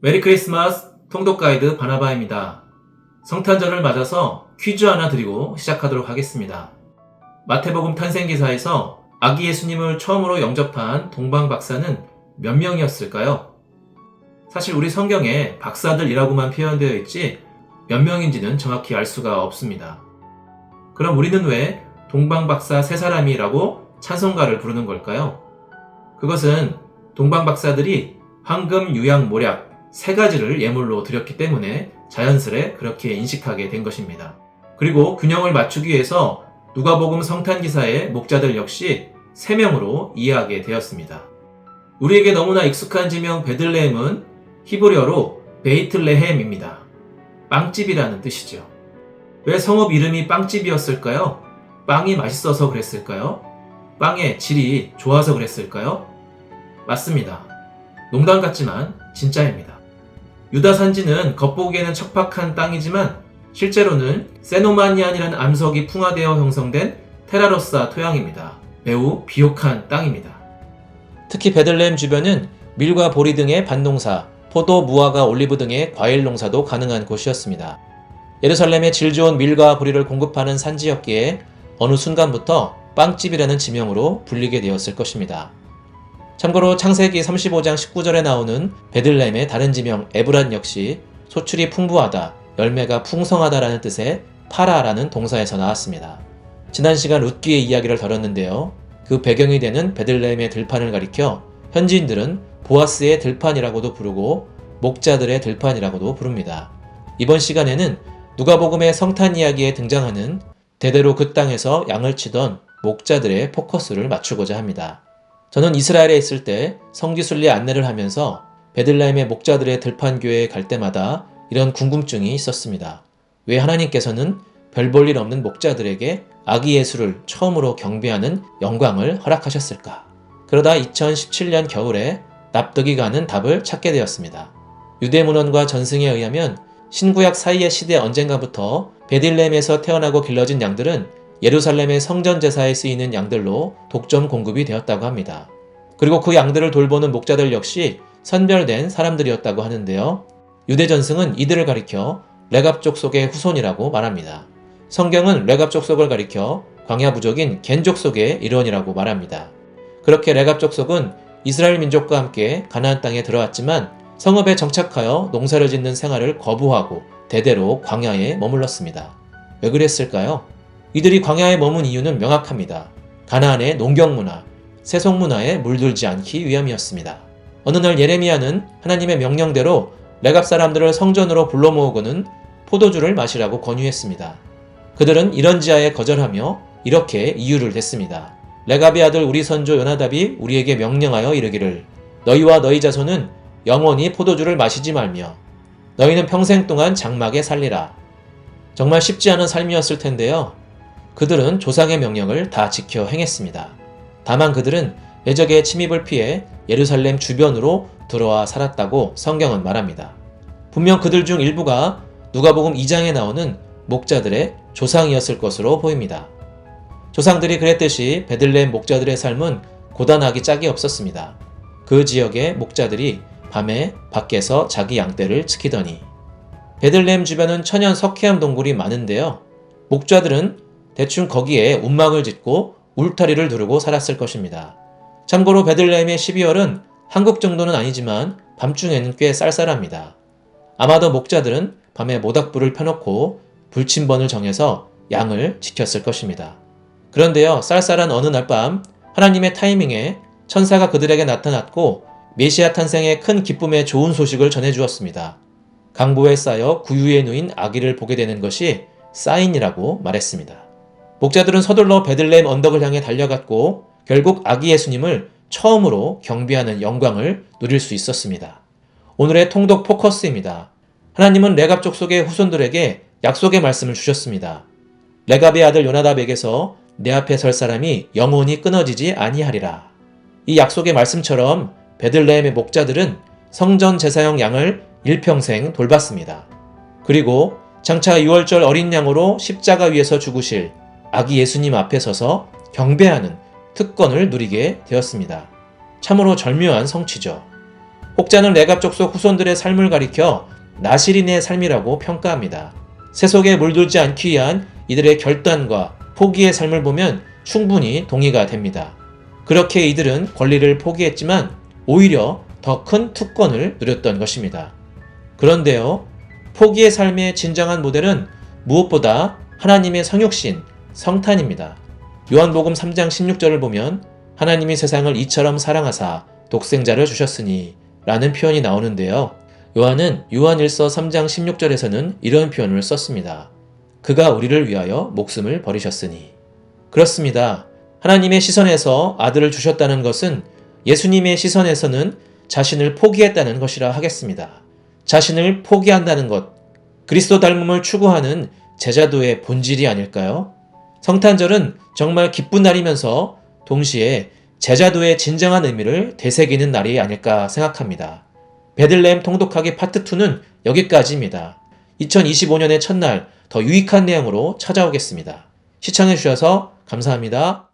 메리 크리스마스 통독가이드 바나바입니다. 성탄절을 맞아서 퀴즈 하나 드리고 시작하도록 하겠습니다. 마태복음 탄생기사에서 아기 예수님을 처음으로 영접한 동방박사는 몇 명이었을까요? 사실 우리 성경에 박사들이라고만 표현되어 있지 몇 명인지는 정확히 알 수가 없습니다. 그럼 우리는 왜 동방박사 세 사람이라고 찬송가를 부르는 걸까요? 그것은 동방박사들이 황금, 유양, 모략 세 가지를 예물로 드렸기 때문에 자연스레 그렇게 인식하게 된 것입니다. 그리고 균형을 맞추기 위해서 누가복음 성탄기사의 목자들 역시 3명으로 이해하게 되었습니다. 우리에게 너무나 익숙한 지명 베들레헴은 히브리어로 베이틀레헴입니다. 빵집이라는 뜻이죠. 왜 성읍 이름이 빵집이었을까요? 빵이 맛있어서 그랬을까요? 빵의 질이 좋아서 그랬을까요? 맞습니다. 농담 같지만 진짜입니다. 유다 산지는 겉보기에는 척박한 땅이지만 실제로는 세노마니안이라는 암석이 풍화되어 형성된 테라로사 토양입니다. 매우 비옥한 땅입니다. 특히 베들레헴 주변은 밀과 보리 등의 밭농사, 포도, 무화과, 올리브 등의 과일 농사도 가능한 곳이었습니다. 예루살렘에 질 좋은 밀과 보리를 공급하는 산지였기에 어느 순간부터 빵집이라는 지명으로 불리게 되었을 것입니다. 참고로 창세기 35장 19절에 나오는 베들레헴의 다른 지명 에브란 역시 소출이 풍부하다, 열매가 풍성하다라는 뜻의 파라라는 동사에서 나왔습니다. 지난 시간 룻기의 이야기를 다뤘는데요. 그 배경이 되는 베들레헴의 들판을 가리켜 현지인들은 보아스의 들판이라고도 부르고 목자들의 들판이라고도 부릅니다. 이번 시간에는 누가복음의 성탄 이야기에 등장하는 대대로 그 땅에서 양을 치던 목자들의 포커스를 맞추고자 합니다. 저는 이스라엘에 있을 때 성지순례 안내를 하면서 베들레헴의 목자들의 들판교회에 갈 때마다 이런 궁금증이 있었습니다. 왜 하나님께서는 별 볼 일 없는 목자들에게 아기 예수를 처음으로 경배하는 영광을 허락하셨을까? 그러다 2017년 겨울에 납득이 가는 답을 찾게 되었습니다. 유대문헌과 전승에 의하면 신구약 사이의 시대 언젠가부터 베들레헴에서 태어나고 길러진 양들은 예루살렘의 성전 제사에 쓰이는 양들로 독점 공급이 되었다고 합니다. 그리고 그 양들을 돌보는 목자들 역시 선별된 사람들이었다고 하는데요. 유대 전승은 이들을 가리켜 레갑 족속의 후손이라고 말합니다. 성경은 레갑 족속을 가리켜 광야 부족인 겐 족속의 일원이라고 말합니다. 그렇게 레갑 족속은 이스라엘 민족과 함께 가나안 땅에 들어왔지만 성읍에 정착하여 농사를 짓는 생활을 거부하고 대대로 광야에 머물렀습니다. 왜 그랬을까요? 이들이 광야에 머문 이유는 명확합니다. 가나안의 농경문화, 세속문화에 물들지 않기 위함이었습니다. 어느 날 예레미야는 하나님의 명령대로 레갑 사람들을 성전으로 불러 모으고는 포도주를 마시라고 권유했습니다. 그들은 이런지하에 거절하며 이렇게 이유를 댔습니다. 레갑의 아들 우리 선조 요나답이 우리에게 명령하여 이르기를 너희와 너희 자손은 영원히 포도주를 마시지 말며 너희는 평생 동안 장막에 살리라. 정말 쉽지 않은 삶이었을 텐데요. 그들은 조상의 명령을 다 지켜 행했습니다. 다만 그들은 외적의 침입을 피해 예루살렘 주변으로 들어와 살았다고 성경은 말합니다. 분명 그들 중 일부가 누가복음 2장에 나오는 목자들의 조상이었을 것으로 보입니다. 조상들이 그랬듯이 베들레헴 목자들의 삶은 고단하기 짝이 없었습니다. 그 지역의 목자들이 밤에 밖에서 자기 양떼를 지키더니 베들레헴 주변은 천연 석회암 동굴이 많은데요. 목자들은 대충 거기에 움막을 짓고 울타리를 두르고 살았을 것입니다. 참고로 베들레헴의 12월은 한국 정도는 아니지만 밤중에는 꽤 쌀쌀합니다. 아마도 목자들은 밤에 모닥불을 펴놓고 불침번을 정해서 양을 지켰을 것입니다. 그런데요, 쌀쌀한 어느 날 밤 하나님의 타이밍에 천사가 그들에게 나타났고 메시아 탄생의 큰 기쁨의 좋은 소식을 전해주었습니다. 강보에 쌓여 구유에 누인 아기를 보게 되는 것이 사인이라고 말했습니다. 목자들은 서둘러 베들레헴 언덕을 향해 달려갔고 결국 아기 예수님을 처음으로 경배하는 영광을 누릴 수 있었습니다. 오늘의 통독 포커스입니다. 하나님은 레갑 족속의 후손들에게 약속의 말씀을 주셨습니다. 레갑의 아들 요나답에게서 내 앞에 설 사람이 영원히 끊어지지 아니하리라. 이 약속의 말씀처럼 베들레헴의 목자들은 성전 제사용 양을 일평생 돌봤습니다. 그리고 장차 6월절 어린 양으로 십자가 위에서 죽으실 아기 예수님 앞에 서서 경배하는 특권을 누리게 되었습니다. 참으로 절묘한 성취죠. 혹자는 레갑 족속 후손들의 삶을 가리켜 나실인의 삶이라고 평가합니다. 세속에 물들지 않기 위한 이들의 결단과 포기의 삶을 보면 충분히 동의가 됩니다. 그렇게 이들은 권리를 포기했지만 오히려 더 큰 특권을 누렸던 것입니다. 그런데요, 포기의 삶의 진정한 모델은 무엇보다 하나님의 성육신, 성탄입니다. 요한복음 3장 16절을 보면 하나님이 세상을 이처럼 사랑하사 독생자를 주셨으니 라는 표현이 나오는데요. 요한은 요한일서 3장 16절에서는 이런 표현을 썼습니다. 그가 우리를 위하여 목숨을 버리셨으니. 그렇습니다. 하나님의 시선에서 아들을 주셨다는 것은 예수님의 시선에서는 자신을 포기했다는 것이라 하겠습니다. 자신을 포기한다는 것, 그리스도 닮음을 추구하는 제자도의 본질이 아닐까요? 성탄절은 정말 기쁜 날이면서 동시에 제자도의 진정한 의미를 되새기는 날이 아닐까 생각합니다. 베들레헴 통독하기 파트 2는 여기까지입니다. 2025년의 첫날 더 유익한 내용으로 찾아오겠습니다. 시청해주셔서 감사합니다.